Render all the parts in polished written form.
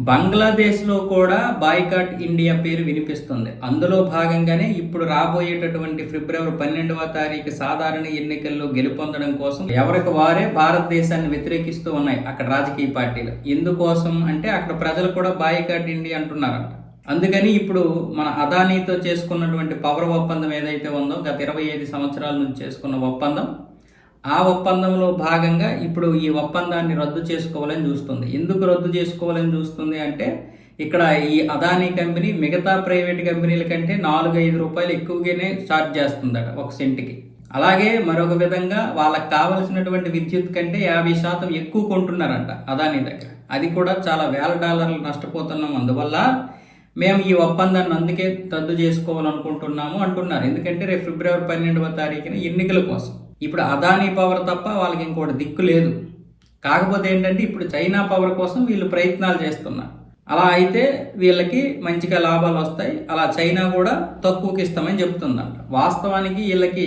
బంగ్లాదేశ్లో కూడా boycott India పేరు వినిపిస్తుంది. అందులో భాగంగానే ఇప్పుడు రాబోయేటటువంటి ఫిబ్రవరి 12వ తారీఖు సాధారణ ఎన్నికల్లో గెలుపొందడం కోసం ఎవరికి వారే భారతదేశాన్ని వ్యతిరేకిస్తూ ఉన్నాయి అక్కడ రాజకీయ పార్టీలు. ఎందుకోసం అంటే అక్కడ ప్రజలు కూడా బాయ్కాట్ ఇండియా అంటున్నారంట. అందుకని ఇప్పుడు మన అదానీతో చేసుకున్నటువంటి పవర్ ఒప్పందం ఏదైతే ఉందో గత 25 సంవత్సరాల నుంచి చేసుకున్న ఒప్పందం, ఆ ఒప్పందంలో భాగంగా ఇప్పుడు ఈ ఒప్పందాన్ని రద్దు చేసుకోవాలని చూస్తుంది. ఎందుకు రద్దు చేసుకోవాలని చూస్తుంది అంటే ఇక్కడ ఈ అదానీ కంపెనీ మిగతా ప్రైవేట్ కంపెనీల కంటే 4-5 రూపాయలు ఎక్కువగానే ఛార్జ్ చేస్తుందట ఒక సెంట్కి. అలాగే మరొక విధంగా వాళ్ళకి కావలసినటువంటి విద్యుత్ కంటే 50% ఎక్కువ కొంటున్నారంట అదానీ దగ్గర. అది కూడా చాలా వేల డాలర్లు నష్టపోతున్నాం. అందువల్ల మేము ఈ ఒప్పందాన్ని అందుకే రద్దు చేసుకోవాలనుకుంటున్నాము అంటున్నారు. ఎందుకంటే రేపు ఫిబ్రవరి 12వ తారీఖున ఎన్నికల కోసం. ఇప్పుడు అదానీ పవర్ తప్ప వాళ్ళకి ఇంకోటి దిక్కు లేదు. కాకపోతే ఏంటంటే ఇప్పుడు చైనా పవర్ కోసం వీళ్ళు ప్రయత్నాలు చేస్తున్నారు. అలా అయితే వీళ్ళకి మంచిగా లాభాలు వస్తాయి. అలా చైనా కూడా తక్కువకి ఇస్తామని చెప్తుందంట. వాస్తవానికి వీళ్ళకి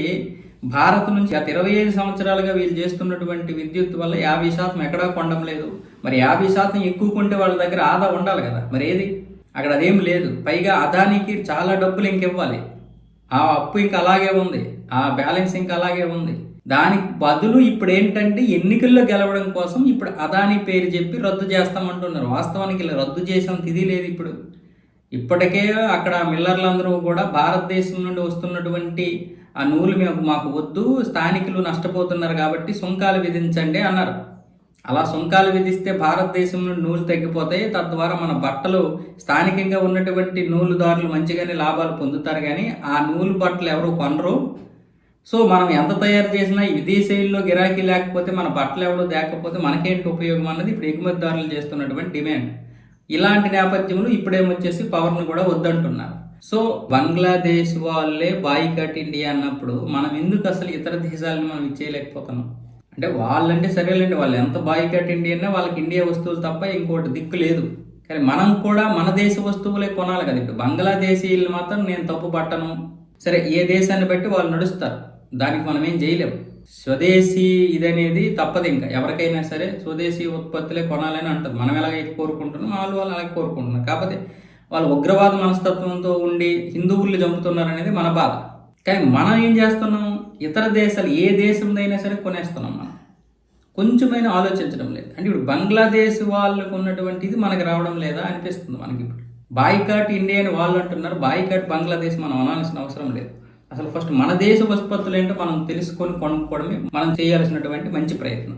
భారత్ నుంచి గత 25 సంవత్సరాలుగా వీళ్ళు చేస్తున్నటువంటి విద్యుత్ వల్ల 50% ఎక్కడా కొండం లేదు. మరి 50% ఎక్కువ కొంటే వాళ్ళ దగ్గర ఆదా ఉండాలి కదా, మరి ఏది అక్కడ అదేం లేదు. పైగా అదానికి చాలా డబ్బులు ఇంకివ్వాలి. ఆ అప్పు ఇంకా అలాగే ఉంది, ఆ బ్యాలెన్స్ ఇంకా అలాగే ఉంది. దానికి బదులు ఇప్పుడు ఏంటంటే ఎన్నికల్లో గెలవడం కోసం ఇప్పుడు అదానీ పేరు చెప్పి రద్దు చేస్తామంటున్నారు. వాస్తవానికి ఇలా రద్దు చేసేంత ఇది లేదు. ఇప్పుడు ఇప్పటికే అక్కడ మిల్లర్లందరూ కూడా భారతదేశం నుండి వస్తున్నటువంటి ఆ నూలు మాకు వద్దు, స్థానికులు నష్టపోతున్నారు కాబట్టి సుంకాలు విధించండి అన్నారు. అలా సుంకాలు విధిస్తే భారతదేశం నుండి నూలు తగ్గిపోతాయి. తద్వారా మన బట్టలు స్థానికంగా ఉన్నటువంటి నూలుదారులు మంచిగానే లాభాలు పొందుతారు, కానీ ఆ నూలు బట్టలు ఎవరు కొనరు. సో మనం ఎంత తయారు చేసినా విదేశీయుల్లో గిరాకీ లేకపోతే మన బట్టలు ఎవరు తేకపోతే మనకేంటి ఉపయోగం అన్నది ఇప్పుడు ఎగుమతిదారులు చేస్తున్నటువంటి డిమాండ్. ఇలాంటి నేపథ్యంలో ఇప్పుడేమొచ్చేసి పవర్ను కూడా వద్దంటున్నారు. సో బంగ్లాదేశ్ వాళ్ళే బాయ్కాట్ ఇండియా అన్నప్పుడు మనం ఎందుకు అసలు ఇతర దేశాలను మనం ఇచ్చేయలేకపోతున్నాం? అంటే వాళ్ళంటే సరేలేండి, వాళ్ళు ఎంత బాయ్కాట్ ఇండియా అన్నా వాళ్ళకి ఇండియా వస్తువులు తప్ప ఇంకోటి దిక్కు లేదు. కానీ మనం కూడా మన దేశ వస్తువులే కొనాలి కదా. ఇప్పుడు బంగ్లాదేశీయులు మాత్రం నేను తప్పు పట్టను, సరే ఏ దేశాన్ని బట్టి వాళ్ళు నడుస్తారు, దానికి మనం ఏం చేయలేము. స్వదేశీ ఇదనేది తప్పదు. ఇంకా ఎవరికైనా సరే స్వదేశీ ఉత్పత్తులే కొనాలని అంటారు. మనం ఎలాగైతే కోరుకుంటున్నాం వాళ్ళు అలాగే కోరుకుంటున్నారు. కాకపోతే వాళ్ళు ఉగ్రవాద మనస్తత్వంతో ఉండి హిందువుల్ని చంపుతున్నారు అనేది మన బాధ. కానీ మనం ఏం చేస్తున్నాం, ఇతర దేశాలు ఏ దేశందైనా సరే కొనేస్తున్నాం. మనం కొంచెమైనా ఆలోచించడం లేదు. అంటే ఇప్పుడు బంగ్లాదేశ్ వాళ్ళకు ఉన్నటువంటిది మనకి రావడం లేదా అనిపిస్తుంది మనకి. ఇప్పుడు బాయ్కాట్ ఇండియా అని వాళ్ళు అంటున్నారు, బాయ్కాట్ బంగ్లాదేశ్ మనం అనాల్సిన అవసరం లేదు. అసలు ఫస్ట్ మన దేశ ఉత్పత్తులు ఏంటో మనం తెలుసుకొని కొనుక్కోవడమే మనం చేయాల్సినటువంటి మంచి ప్రయత్నం.